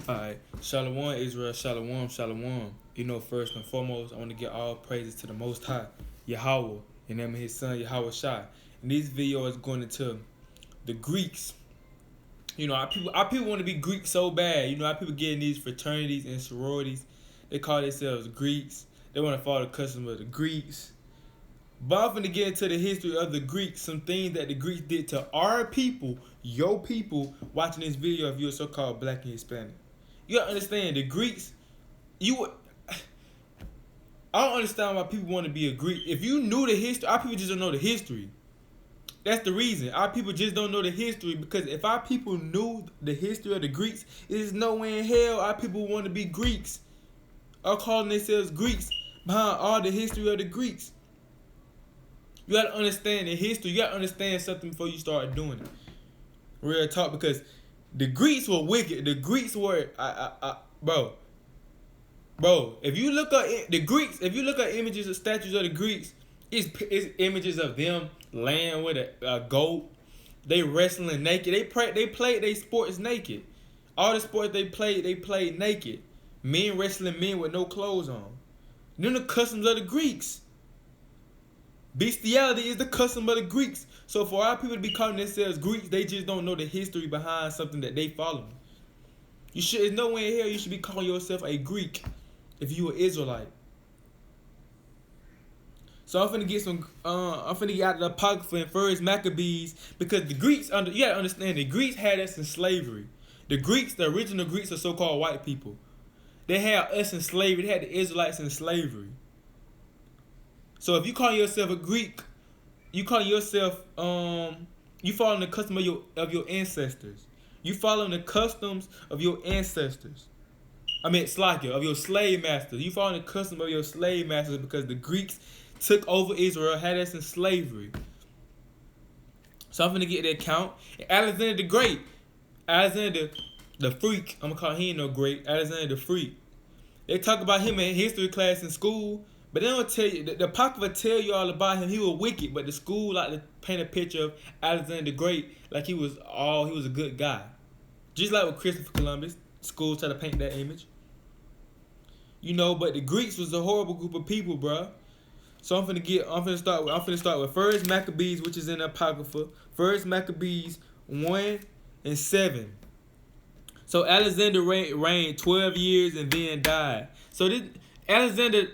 Alright, Shalom Israel, Shalom, Shalom. First and foremost, I want to give all praises to the Most High, Yahweh, and name of His Son, Yahweh Shai. And this video is going into the Greeks. Our people want to be Greek so bad. Our people get in these fraternities and sororities. They call themselves Greeks. They want to follow the customs of the Greeks. But I'm finna get into the history of the Greeks, some things that the Greeks did to our people, your people, watching this video if you're so-called black and Hispanic. You gotta understand, the Greeks, I don't understand why people want to be a Greek. If you knew the history, our people just don't know the history. That's the reason. Our people just don't know the history, because if our people knew the history of the Greeks, there's no way in hell our people want to be Greeks or calling themselves Greeks behind all the history of the Greeks. You gotta understand the history. You gotta understand something before you start doing it. Real talk, because the Greeks were wicked. The Greeks were, bro. If you look at the Greeks, if you look at images of statues of the Greeks, it's images of them laying with a goat. They wrestling naked. They played they sports naked. All the sports they played naked. Men wrestling men with no clothes on. Then the customs of the Greeks. Bestiality is the custom of the Greeks. So for our people to be calling themselves Greeks, they just don't know the history behind something that they follow. There's no way in hell you should be calling yourself a Greek if you were Israelite. So I'm finna get out of the Apocrypha and First Maccabees, because the Greeks, you gotta understand, the Greeks had us in slavery. The original Greeks are so-called white people. They had us in slavery. They had the Israelites in slavery. So if you call yourself a Greek, you call yourself you following the custom of your ancestors. You following the customs of your ancestors. Of your slave masters. You following the custom of your slave masters, because the Greeks took over Israel, had us in slavery. So I'm gonna get the account. Alexander the Great, Alexander the Freak. I'm gonna call him no great. Alexander the Freak. They talk about him in history class in school. But they don't tell you, the Apocrypha tell you all about him. He was wicked, but the school like to paint a picture of Alexander the Great like he was a good guy. Just like with Christopher Columbus, schools try to paint that image. But the Greeks was a horrible group of people, bruh. So I'm finna start with First Maccabees, which is in the Apocrypha. First Maccabees 1:7. So Alexander reigned 12 years and then died. So this Alexander,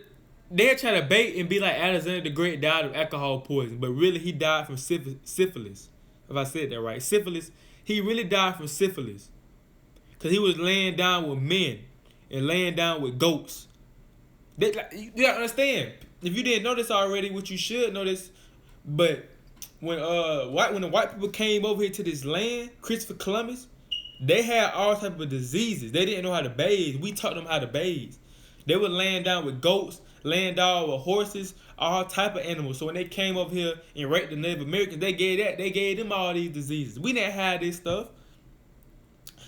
they'll try to bait and be like Alexander the Great died of alcohol poisoning, but really he died from syphilis. If I said that right, syphilis. He really died from syphilis, because he was laying down with men and laying down with goats. You gotta understand. If you didn't know this already, which you should know this, but when the white people came over here to this land, Christopher Columbus, they had all type of diseases. They didn't know how to bathe. We taught them how to bathe. They were laying down with goats, laying down with horses, all type of animals. So when they came over here and raped the Native Americans, they gave them all these diseases. We didn't have this stuff.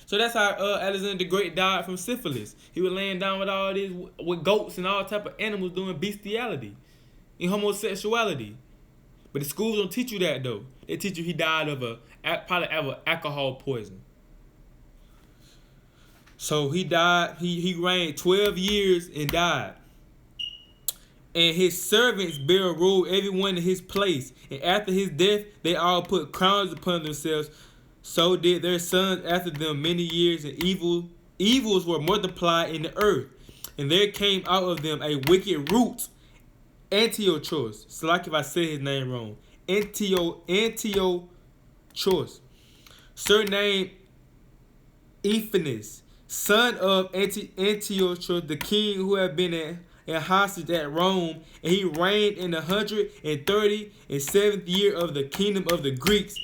So that's how Alexander the Great died from syphilis. He was laying down with all these with goats and all type of animals doing bestiality and homosexuality. But the schools don't teach you that though. They teach you he died probably of alcohol poison. So he died. He reigned 12 years and died. And his servants bare rule everyone in his place. And after his death, they all put crowns upon themselves. So did their sons after them many years, and evils were multiplied in the earth. And there came out of them a wicked root, Antiochus. So like if I said his name wrong. Antiochus. Surnamed Ephanes, son of Antiochus, the king who had been in hostage at Rome, and he reigned in the 137th year of the kingdom of the Greeks.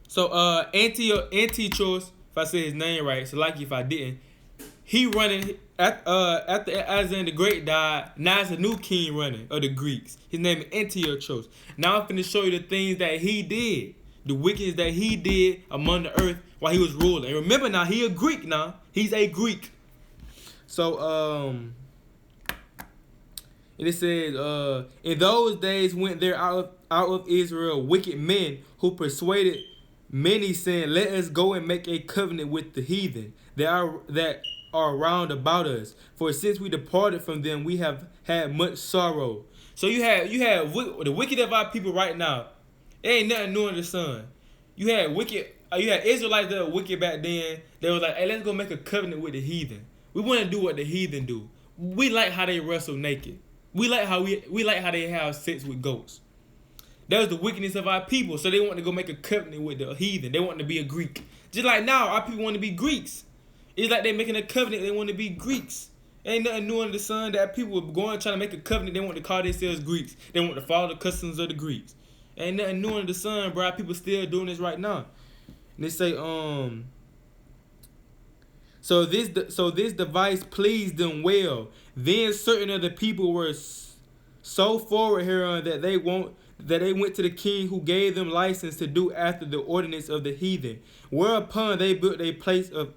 So Antiochus, if I said his name right, so like if I didn't, he running after Alexander the Great died. Now it's a new king running of the Greeks. His name is Antiochus. Now I'm finna show you the things that he did, the wickedness that he did among the earth while he was ruling. And remember now, he a Greek now. He's a Greek. So and it says, in those days went there out of Israel wicked men who persuaded many saying, "Let us go and make a covenant with the heathen that are round about us. For since we departed from them, we have had much sorrow." So the wicked of our people right now. It ain't nothing new under the sun. You had Israelites that were wicked back then. They was like, "Hey, let's go make a covenant with the heathen. We want to do what the heathen do. We like how they wrestle naked. We like how they have sex with goats." That was the wickedness of our people. So they want to go make a covenant with the heathen. They want to be a Greek. Just like now, our people want to be Greeks. It's like they making a covenant. They want to be Greeks. Ain't nothing new under the sun that people were going trying to make a covenant. They want to call themselves Greeks. They want to follow the customs of the Greeks. Ain't nothing new under the sun, bro. Our people still doing this right now. And they say, so this device pleased them well. Then certain of the people were so forward hereon that they went to the king, who gave them license to do after the ordinance of the heathen. Whereupon they built a place of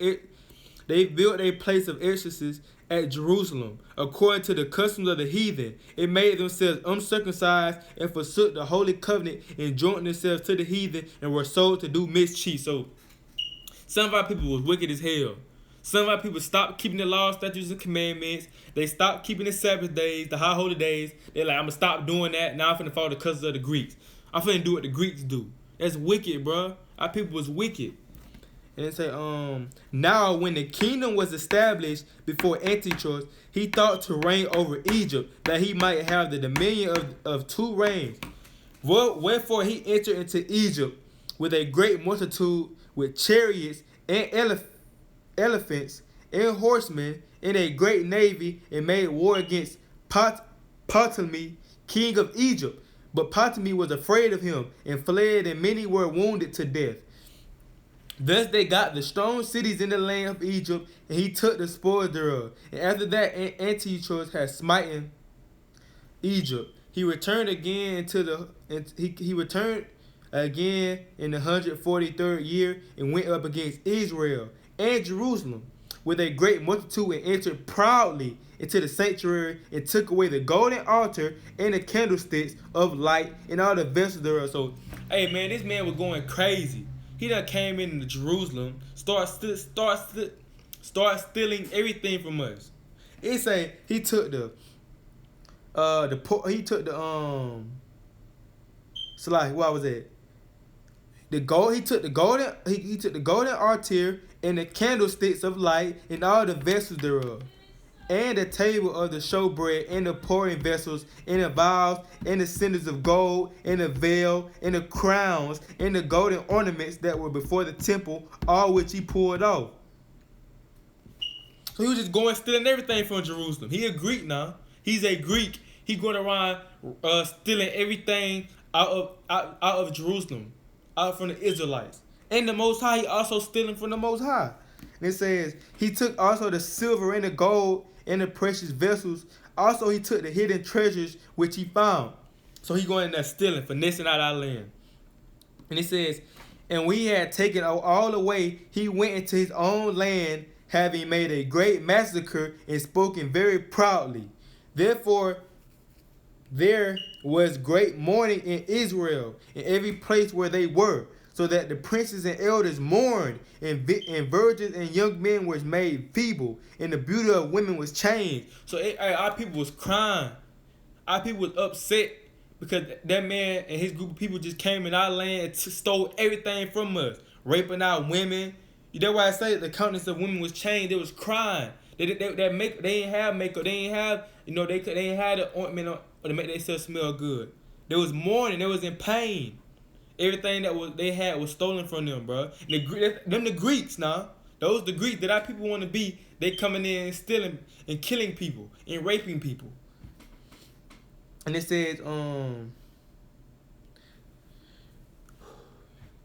exercise at Jerusalem, according to the customs of the heathen. It made themselves uncircumcised and forsook the holy covenant and joined themselves to the heathen and were sold to do mischief. So some of our people was wicked as hell. Some of our people stopped keeping the law, statutes, and commandments. They stopped keeping the Sabbath days, the high holy days. They're like, I'm going to stop doing that. Now I'm finna follow the customs of the Greeks. I'm finna do what the Greeks do. That's wicked, bro. Our people was wicked. And they say, now when the kingdom was established before Antiochus, he thought to reign over Egypt, that he might have the dominion of two reigns. Wherefore he entered into Egypt with a great multitude, with chariots and elephants and horsemen, and a great navy, and made war against Ptolemy, king of Egypt. But Ptolemy was afraid of him, and fled, and many were wounded to death. Thus they got the strong cities in the land of Egypt, and he took the spoils thereof. And after that Antiochus had smitten Egypt, he returned again he returned again in the 143rd year, and went up against Israel and Jerusalem with a great multitude, and entered proudly into the sanctuary, and took away the golden altar and the candlesticks of light and all the vessels thereof. So, hey man, this man was going crazy. He done came into Jerusalem, start stealing everything from us. It say he took so like what was it? The gold. He took the golden altar and the candlesticks of light and all the vessels thereof, and the table of the showbread, and the pouring vessels, and the vials, and the cinders of gold, and the veil, and the crowns, and the golden ornaments that were before the temple, all which he pulled off. So he was just going stealing everything from Jerusalem. He a Greek now. He's a Greek. He going around stealing everything out of Jerusalem, out from the Israelites. And the Most High, he also stealing from the Most High. And it says, he took also the silver and the gold and the precious vessels. Also he took the hidden treasures which he found. So he going in there stealing, finessing out our land. And it says, and when he had taken all away, he went into his own land, having made a great massacre, and spoken very proudly. Therefore there was great mourning in Israel, in every place where they were, so that the princes and elders mourned, and virgins and young men was made feeble, and the beauty of women was changed. So our people was crying. Our people was upset because that man and his group of people just came in our land and stole everything from us, raping our women. That's why I say the countenance of women was changed. They was crying. They ain't have makeup. They ain't have they ain't had the ointment on to make themselves smell good. They was mourning. They was in pain. Everything they had was stolen from them, bro. Them the Greeks now. Those the Greeks that our people want to be. They coming in and stealing and killing people and raping people. And it says,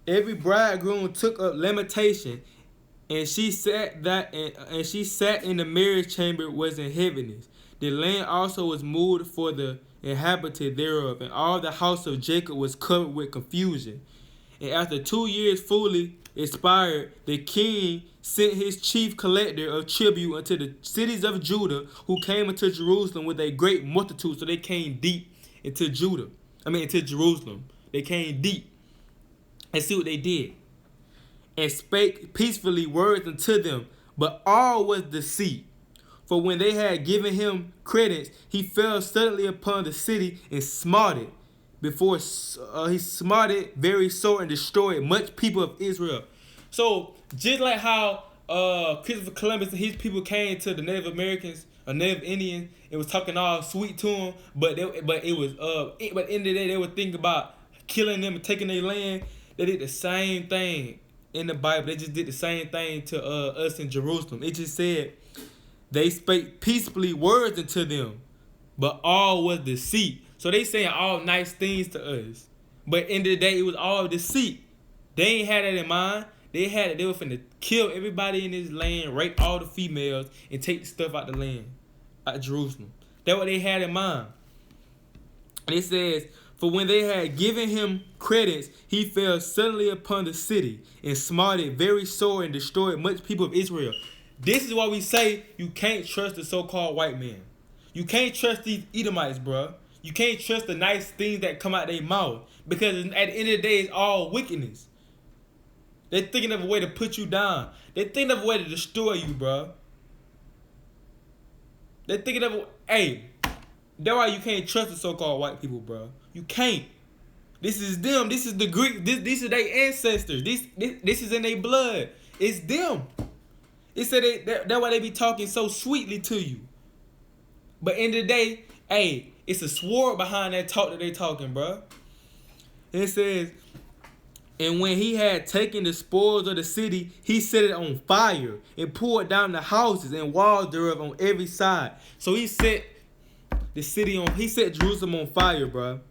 every bridegroom took up lamentation, and she sat in the marriage chamber was in heaviness. The land also was moved for the inhabited thereof, and all the house of Jacob was covered with confusion. And after 2 years fully expired, the king sent his chief collector of tribute unto the cities of Judah, who came into Jerusalem with a great multitude. So they came deep into Jerusalem. They came deep. And see what they did. and spake peacefully words unto them, but all was deceit. For when they had given him credence, he fell suddenly upon the city and smote it. He smote it very sore and destroyed much people of Israel. So just like how Christopher Columbus and his people came to the Native Americans or Native Indians and was talking all sweet to them, but at the end of the day they were thinking about killing them and taking their land. They did the same thing in the Bible. They just did the same thing to us in Jerusalem. It just said they spake peaceably words unto them, but all was deceit. So they saying all nice things to us, but in the day it was all deceit. They ain't had that in mind. They were finna kill everybody in this land, rape all the females, and take the stuff out the land, out of Jerusalem. That's what they had in mind. And it says, for when they had given him credence, he fell suddenly upon the city, and smote it very sore, and destroyed much people of Israel. This is why we say you can't trust the so-called white man. You can't trust these Edomites, bro. You can't trust the nice things that come out their mouth, because at the end of the day, it's all wickedness. They're thinking of a way to put you down. They're thinking of a way to destroy you, bro. They're thinking of hey, that's why you can't trust the so-called white people, bro. You can't. This is them. This is the Greek. These are their ancestors. This is in their blood. It's them. It said that's why they be talking so sweetly to you. But in the day, hey, it's a sword behind that talk that they talking, bro. And it says, and when he had taken the spoils of the city, he set it on fire and poured down the houses and walls thereof on every side. So he set Jerusalem on fire, bro.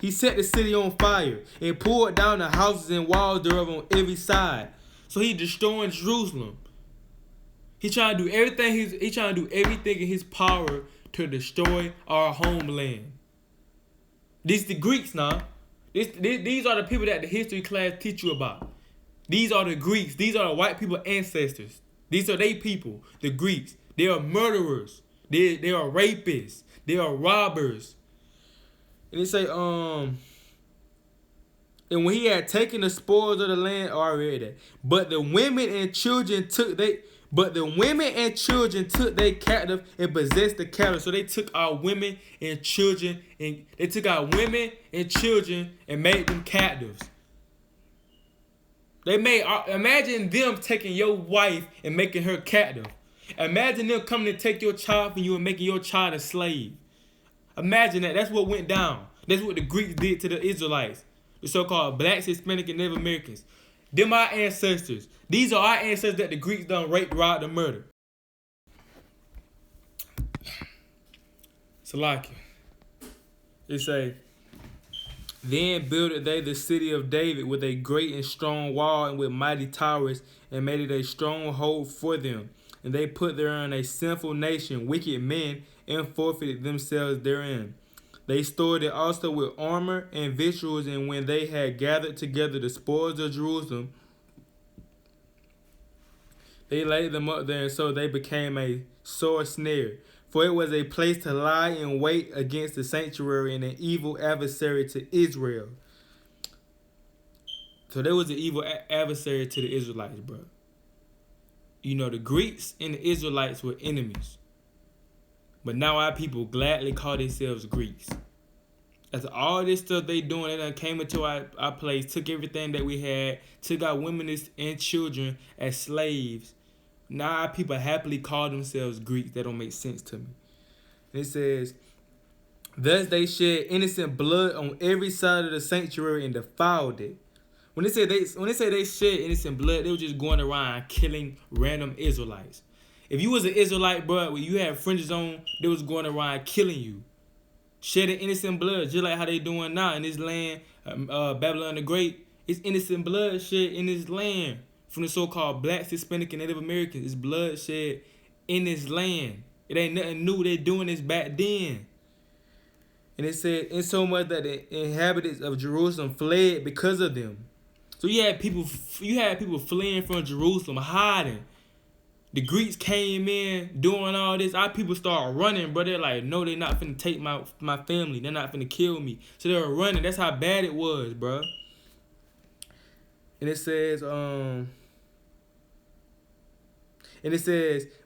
He set the city on fire and poured down the houses and walls thereof on every side. So he destroying Jerusalem. He trying to do everything. He trying to do everything in his power to destroy our homeland. These the Greeks now. These are the people that the history class teach you about. These are the Greeks. These are the white people ancestors. These are they people, the Greeks. They are murderers. They are rapists. They are robbers. And they say, and when he had taken the spoils of the land, I read that. But the women and children took they captive and possessed the cattle. So they took our women and children and made them captives. Imagine them taking your wife and making her captive. Imagine them coming to take your child from you and making your child a slave. Imagine that. That's what went down. That's what the Greeks did to the Israelites. The so-called blacks, Hispanic, and Native Americans. Them our ancestors. These are our ancestors that the Greeks done raped, robbed, and murdered. Salakia. It say, then builded they the city of David with a great and strong wall and with mighty towers, and made it a stronghold for them. And they put therein a sinful nation, wicked men, and forfeited themselves therein. They stored it also with armor and victuals, and when they had gathered together the spoils of Jerusalem, they laid them up there, and so they became a sore snare. For it was a place to lie in wait against the sanctuary and an evil adversary to Israel. So there was an evil adversary to the Israelites, bro. You know, the Greeks and the Israelites were enemies. But now our people gladly call themselves Greeks. After all this stuff they doing, they done came into our place, took everything that we had, took our women and children as slaves. Now our people happily call themselves Greeks. That don't make sense to me. And it says, thus they shed innocent blood on every side of the sanctuary and defiled it. When they say they shed innocent blood, they were just going around killing random Israelites. If you was an Israelite, bro, when you had fringes on, they was going around killing you. Shedding innocent blood, just like how they doing now in this land, Babylon the Great. It's innocent blood shed in this land from the so-called blacks, Hispanic, and Native Americans. It's blood shed in this land. It ain't nothing new. They doing this back then. And it said, in so much that the inhabitants of Jerusalem fled because of them. So you had people fleeing from Jerusalem, hiding. The Greeks came in doing all this. Our people started running, bro. They're like, no, they're not finna take my family. They're not finna kill me. So they were running. That's how bad it was, bro. And it says,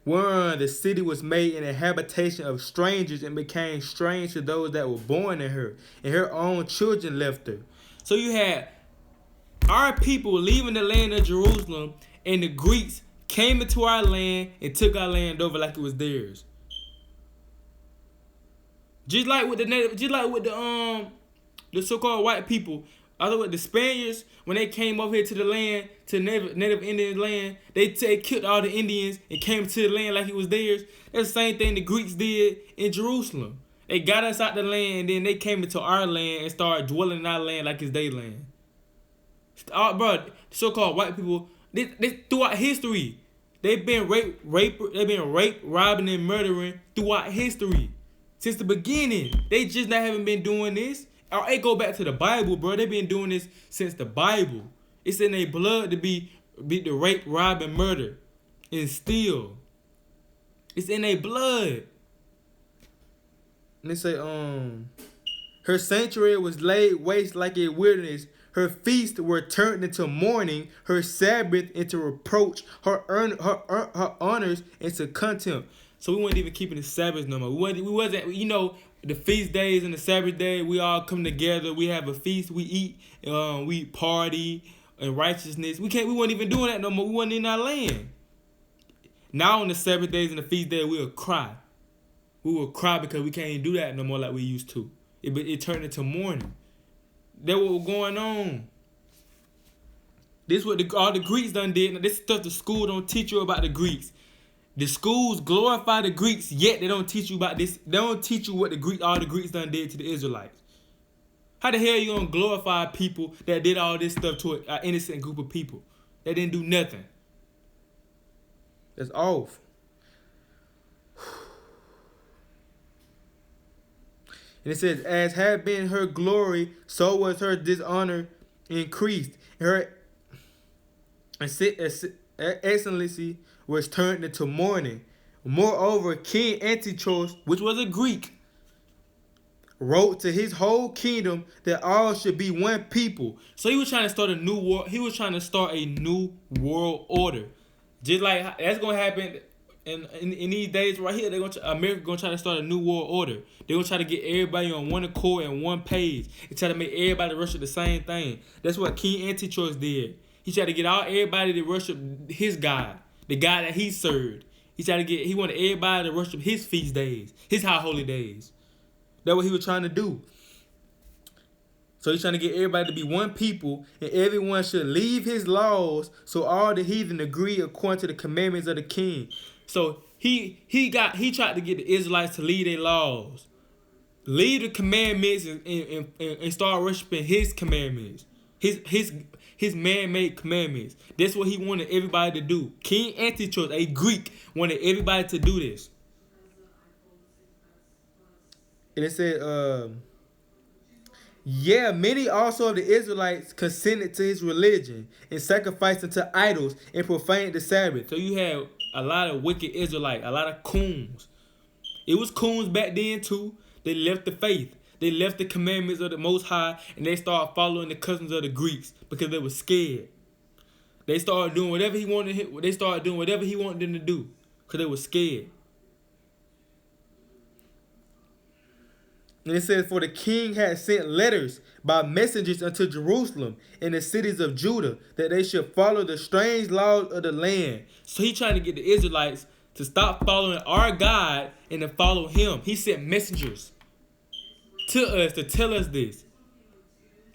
wherein the city was made an habitation of strangers and became strange to those that were born in her, and her own children left her. So you had our people leaving the land of Jerusalem, and the Greeks came into our land and took our land over like it was theirs. Just like with the so-called white people. Other with the Spaniards, when they came over here to the land, to native Indian land, they killed all the Indians and came to the land like it was theirs. That's the same thing the Greeks did in Jerusalem. They got us out the land, and then they came into our land and started dwelling in our land like it's their land. Bro, so-called white people, they throughout history, they've been raped, robbing, and murdering throughout history. Since the beginning. They just not haven't been doing this. It go back to the Bible, bro. They've been doing this since the Bible. It's in their blood to be the rape, rob, and murder, and steal. It's in their blood. And they say, her sanctuary was laid waste like a wilderness. Her feasts were turned into mourning. Her Sabbath into reproach. Her honors into contempt. So we weren't even keeping the Sabbath no more. We wasn't, the feast days and the Sabbath day, we all come together. We have a feast. We eat. We party in righteousness. We weren't even doing that no more. We wasn't in our land. Now on the Sabbath days and the feast day, we'll cry. We will cry because we can't do that no more like we used to. It turned into mourning. That's what was going on. This is what all the Greeks done did. Now, this stuff the school don't teach you about the Greeks. The schools glorify the Greeks, yet they don't teach you about this. They don't teach you what all the Greeks done did to the Israelites. How the hell you gonna glorify people that did all this stuff to an innocent group of people that didn't do nothing? That's off. And it says, as had been her glory, so was her dishonor increased. Her excellency was turned into mourning. Moreover, King Antiochus, which was a Greek, wrote to his whole kingdom that all should be one people. So he was trying to start a new war. He was trying to start a new world order. Just like that's gonna happen in these days right here. America gonna try to start a new world order. They're gonna try to get everybody on one accord and one page and try to make everybody worship the same thing. That's what King Antiochus did. He tried to get everybody to worship his God, the God that he served. He wanted everybody to worship his feast days, his high holy days. That's what he was trying to do. So he's trying to get everybody to be one people, and everyone should leave his laws, so all the heathen agree according to the commandments of the king. So he tried to get the Israelites to leave their laws, leave the commandments, and start worshiping his commandments, his man-made commandments. That's what he wanted everybody to do. King Antiochus, a Greek, wanted everybody to do this. And it said, many also of the Israelites consented to his religion and sacrificed unto idols and profaned the Sabbath. So you had a lot of wicked Israelites, a lot of coons. It was coons back then too. They left the faith. They left the commandments of the Most High, and they started following the customs of the Greeks because they were scared. They started doing whatever he wanted. They started doing whatever he wanted them to do because they were scared. And it says, for the king had sent letters by messengers unto Jerusalem and the cities of Judah, that they should follow the strange laws of the land. So he trying to get the Israelites to stop following our God and to follow him. He sent messengers to us to tell us this.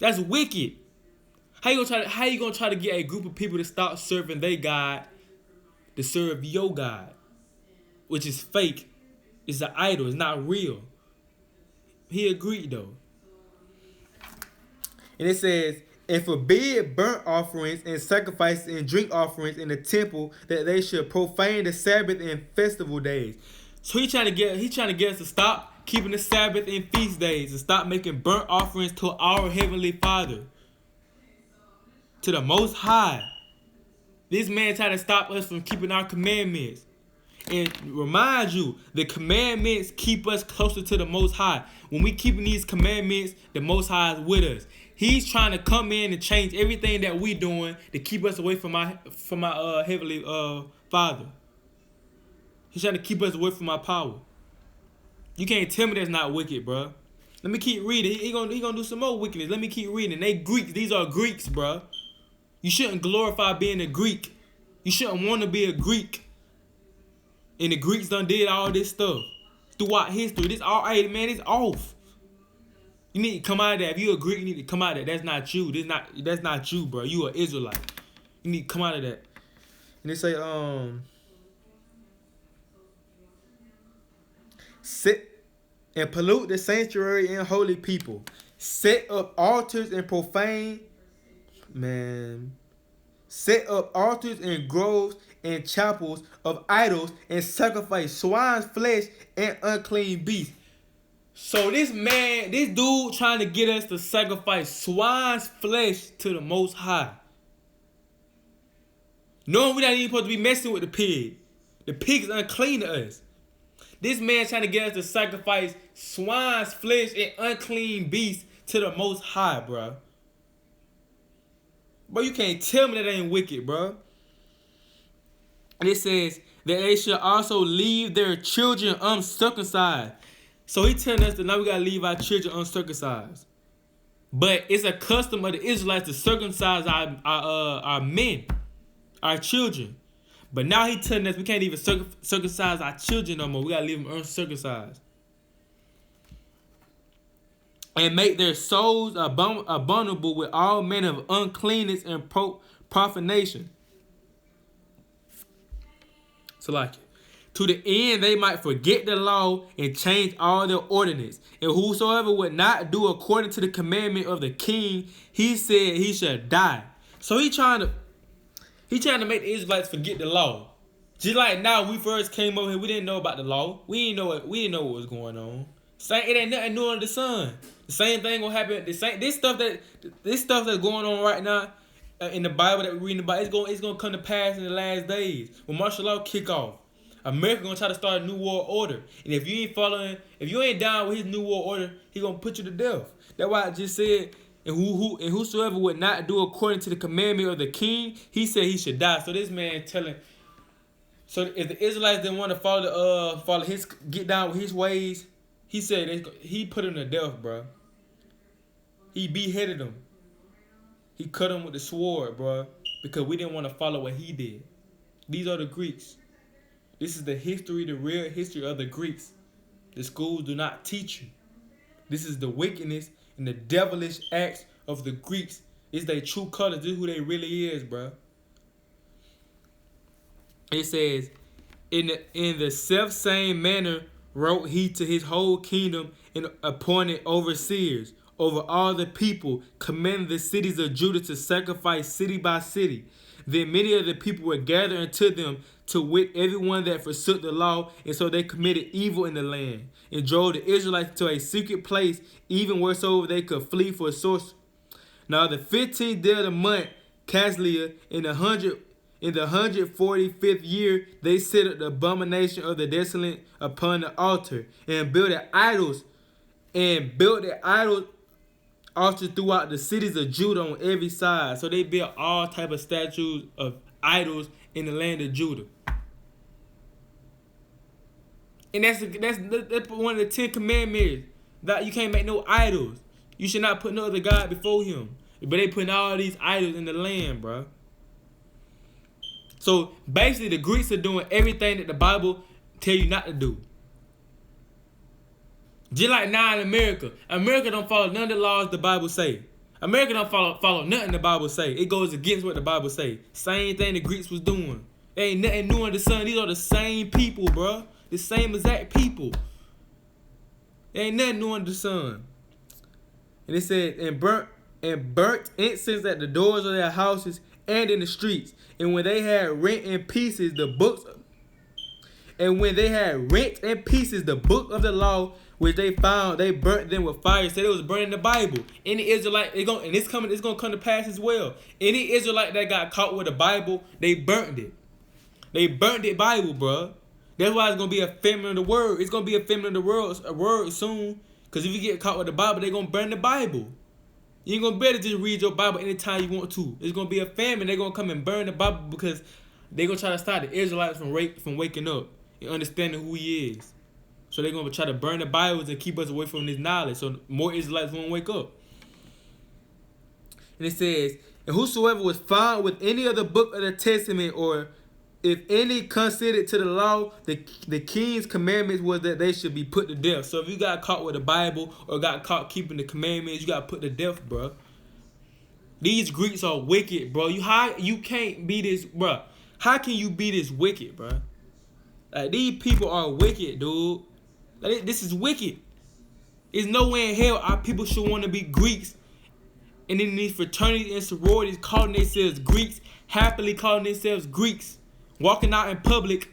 That's wicked. How you gonna try to get a group of people to stop serving their God to serve your God, which is fake? It's an idol. It's not real. He agreed though. And it says, and forbid burnt offerings and sacrifices and drink offerings in the temple, that they should profane the Sabbath and festival days. So he trying to get us to stop keeping the Sabbath and feast days and stop making burnt offerings to our Heavenly Father, to the Most High. This man tried to stop us from keeping our commandments. And remind you, the commandments keep us closer to the Most High. When we keeping these commandments, the Most High is with us. He's trying to come in and change everything that we doing to keep us away from my heavenly Father. He's trying to keep us away from my power. You can't tell me that's not wicked, bro. Let me keep reading. He gonna do some more wickedness. Let me keep reading. They Greeks. These are Greeks, bro. You shouldn't glorify being a Greek. You shouldn't want to be a Greek. And the Greeks done did all this stuff throughout history. This all, hey man, it's off. You need to come out of that. If you're a Greek, you need to come out of that. That's not you. That's not you, bro. You an Israelite. You need to come out of that. And they say, sit and pollute the sanctuary and holy people. Set up altars and profane, man. Set up altars and groves and chapels of idols and sacrifice swine's flesh and unclean beasts. So this dude trying to get us to sacrifice swine's flesh to the Most High. Knowing we're not even supposed to be messing with the pig. The pig is unclean to us. This man trying to get us to sacrifice swine's flesh and unclean beasts to the Most High, bro. Bro, you can't tell me that ain't wicked, bro. And it says that they should also leave their children uncircumcised. So he telling us that now we gotta leave our children uncircumcised. But it's a custom of the Israelites to circumcise our men, our children. But now he telling us we can't even circumcise our children no more. We gotta leave them uncircumcised. And make their souls abominable with all manner of uncleanness and profanation. So like, to the end they might forget the law and change all their ordinance. And whosoever would not do according to the commandment of the king, he said he should die. So he trying to make the Israelites forget the law. Just like now, when we first came over here, we didn't know about the law. We didn't know what was going on. It ain't nothing new under the sun. The same thing will happen. This stuff that's going on right now in the Bible that we're reading about, it's gonna come to pass in the last days when martial law kick off. America gonna try to start a new world order, and if you ain't down with his new world order, he gonna put you to death. That's why I just said, and whosoever would not do according to the commandment of the king, he said he should die. So this man telling. So if the Israelites didn't want to get down with his ways, he said he put him to death, bro. He beheaded him. He cut him with the sword, bro, because we didn't want to follow what he did. These are the Greeks. This is the real history of the Greeks. The schools do not teach you. This is the wickedness and the devilish acts of the Greeks. It's their true colors. This is who they really is, bro. It says, in the self-same manner wrote he to his whole kingdom and appointed overseers over all the people, commanded the cities of Judah to sacrifice city by city. Then many of the people were gathered unto them, to wit everyone that forsook the law, and so they committed evil in the land, and drove the Israelites to a secret place, even wheresoever they could flee for source. Now the 15th day of the month, Caslia, in the 145th year, they set up the abomination of the desolate upon the altar, and built their idols, altars throughout the cities of Judah on every side. So they built all type of statues of idols in the land of Judah. And that's one of the 10 commandments, that you can't make no idols. You should not put no other God before him. But they putting all these idols in the land, bro. So basically the Greeks are doing everything that the Bible tell you not to do. Just like now in America. America don't follow none of the laws the Bible say. America don't follow nothing the Bible say. It goes against what the Bible say. Same thing the Greeks was doing. There ain't nothing new under the sun. These are the same people, bro. The same exact people. There ain't nothing new under the sun. And it said, and burnt incense at the doors of their houses and in the streets. And when they had rent in pieces the books, the book of the law which they found, they burnt them with fire. Said it was burning the Bible. Any Israelite, it's gonna come to pass as well. Any Israelite that got caught with the Bible, they burnt it. They burnt the Bible, bro. That's why it's gonna be a famine of the word. It's gonna be a famine of the world, a word soon. Cause if you get caught with the Bible, they're gonna burn the Bible. You ain't gonna be able to just read your Bible anytime you want to. It's gonna be a famine. They're gonna come and burn the Bible because they're gonna try to stop the Israelites from waking up and understanding who He is. So they're gonna try to burn the Bibles and keep us away from this knowledge. So more Israelites won't wake up. And it says, and whosoever was found with any other book of the Testament, or if any considered to the law, the king's commandments was that they should be put to death. So if you got caught with the Bible or got caught keeping the commandments, you got put to death, bro. These Greeks are wicked, bro. You can't be this, bro. How can you be this wicked, bro? Like, these people are wicked, dude. Like, this is wicked. There's nowhere in hell our people should want to be Greeks. And in these fraternities and sororities calling themselves Greeks, happily calling themselves Greeks, walking out in public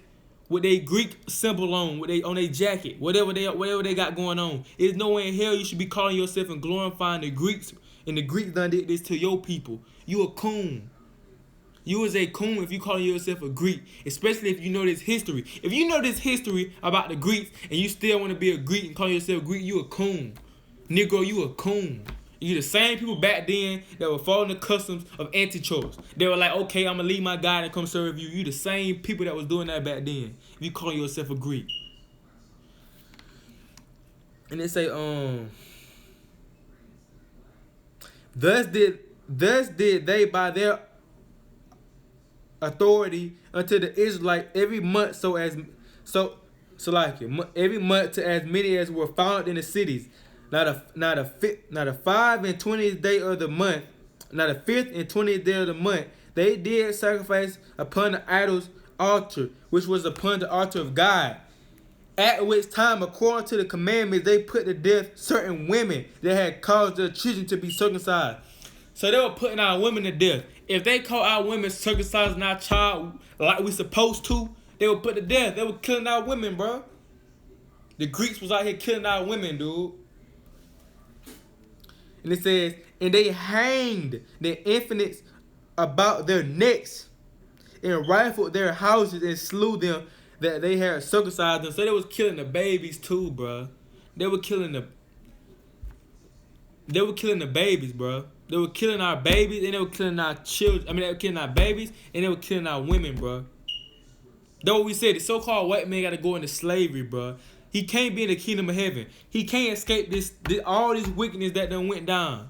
with their Greek symbol on, on their jacket, whatever they got going on. There's nowhere in hell you should be calling yourself and glorifying the Greeks. And the Greeks done did this to your people. You a coon. You is a coon if you calling yourself a Greek, especially if you know this history. If you know this history about the Greeks and you still want to be a Greek and call yourself Greek, you a coon. Negro, you a coon. You the same people back then that were following the customs of Antiochus. They were like, okay, I'm going to leave my God and come serve you. You the same people that was doing that back then. If you call yourself a Greek. And they say, thus did they by their authority unto the Israelite every month every month to as many as were found in the cities. Not the 5th and 20th day of the month, not the 5th and 20th day of the month, they did sacrifice upon the idol's altar, which was upon the altar of God. At which time, according to the commandments, they put to death certain women that had caused their children to be circumcised. So they were putting our women to death. If they caught our women circumcising our child like we supposed to, they were put to death. They were killing our women, bro. The Greeks was out here killing our women, dude. And it says, and they hanged their infants about their necks and rifled their houses and slew them that they had circumcised them. So they was killing the babies too, bro. They were killing the babies, bro. They were killing our babies and they were killing our children. I mean, they were killing our babies and they were killing our women, bro. That's what we said. The so-called white man got to go into slavery, bro. He can't be in the kingdom of heaven. He can't escape all this wickedness that done went down.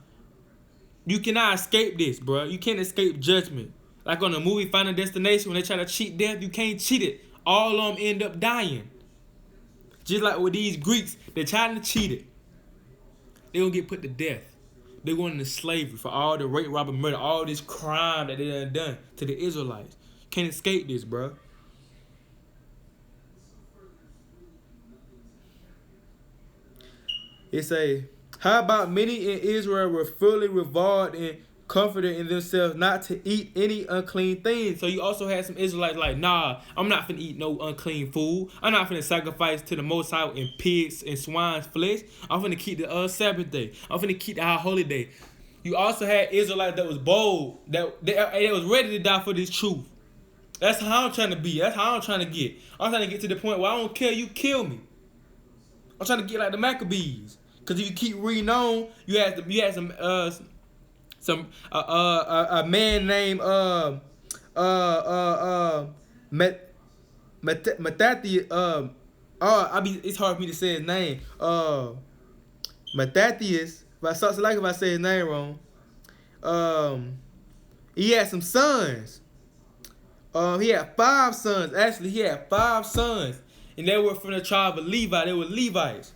You cannot escape this, bro. You can't escape judgment. Like on the movie Final Destination, when they try to cheat death, you can't cheat it. All of them end up dying. Just like with these Greeks, they're trying to cheat it. They're going to get put to death. They're going into slavery for all the rape, robbery, murder, all this crime that they done to the Israelites. You can't escape this, bro. It say, how about many in Israel were fully revolved and comforted in themselves not to eat any unclean things. So you also had some Israelites like, nah, I'm not finna eat no unclean food. I'm not finna sacrifice to the Most High in pigs and swine's flesh. I'm finna keep the Sabbath day. I'm finna keep the high holy day. You also had Israelites that was bold, that they was ready to die for this truth. That's how I'm trying to be. That's how I'm trying to get. I'm trying to get to the point where I don't care, you kill me. I'm trying to get like the Maccabees. Cause if you keep reading on, you had some a man named Mattathias. It's hard for me to say his name. Mattathias. If I say his name wrong. He had some sons. He had 5 sons. Actually, he had 5 sons, and they were from the tribe of Levi. They were Levites,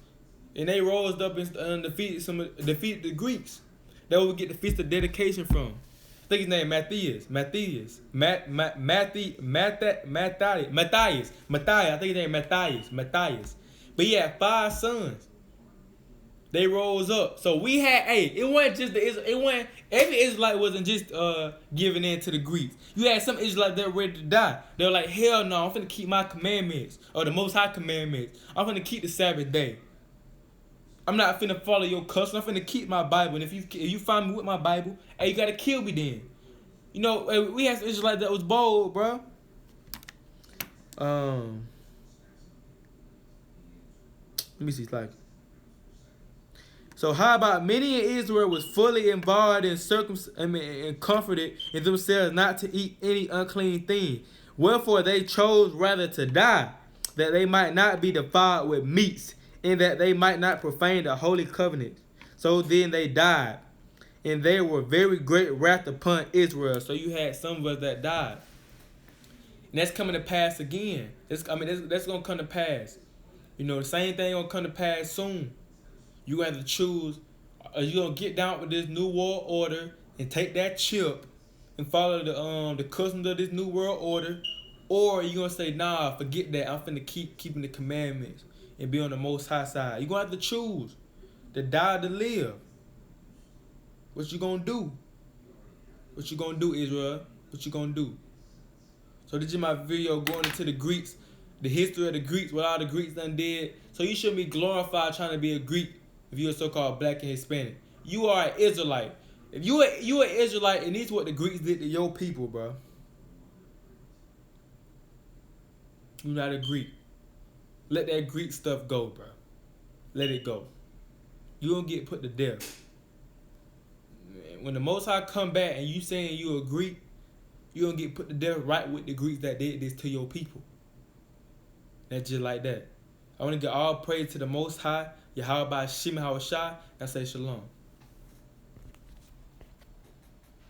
and they rose up and defeated the Greeks. They would get the feast of dedication from. I think his name Matthias. Matthias. I think his name Matthias. But he had 5 sons. They rose up. So we had, it wasn't just every Israelite wasn't just giving in to the Greeks. You had some Israelites that were ready to die. They were like, hell no, I'm finna keep my commandments, or the Most High commandments. I'm finna keep the Sabbath day. I'm not finna follow your custom. I'm finna keep my Bible. And if you find me with my Bible, you gotta kill me then. You know, we had some Israelites that was bold, bro. Let me see, like. So how about many in Israel was fully involved in and comforted in themselves not to eat any unclean thing. Wherefore they chose rather to die, that they might not be defiled with meats, and that they might not profane the holy covenant. So then they died, and there were very great wrath upon Israel. So you had some of us that died. And that's coming to pass again. That's gonna come to pass. You know, the same thing gonna come to pass soon. You have to choose, are you gonna get down with this new world order and take that chip and follow the customs of this new world order, or are you gonna say, nah, forget that, I'm finna keeping the commandments and be on the Most High side? You gonna have to choose to die or to live. What you gonna do? What you gonna do, Israel? What you gonna do? So this is my video going into the Greeks, the history of the Greeks, what all the Greeks done did. So you shouldn't be glorified trying to be a Greek if you're a so-called black and Hispanic. You are an Israelite. If you an Israelite, and this is what the Greeks did to your people, bro. You're not a Greek. Let that Greek stuff go, bro. Let it go. You don't get put to death. When the Most High come back and you saying you a Greek, you don't get put to death right with the Greeks that did this to your people. That's just like that. I want to give all praise to the Most High, Yahweh by Shema Hawashai, and I say shalom.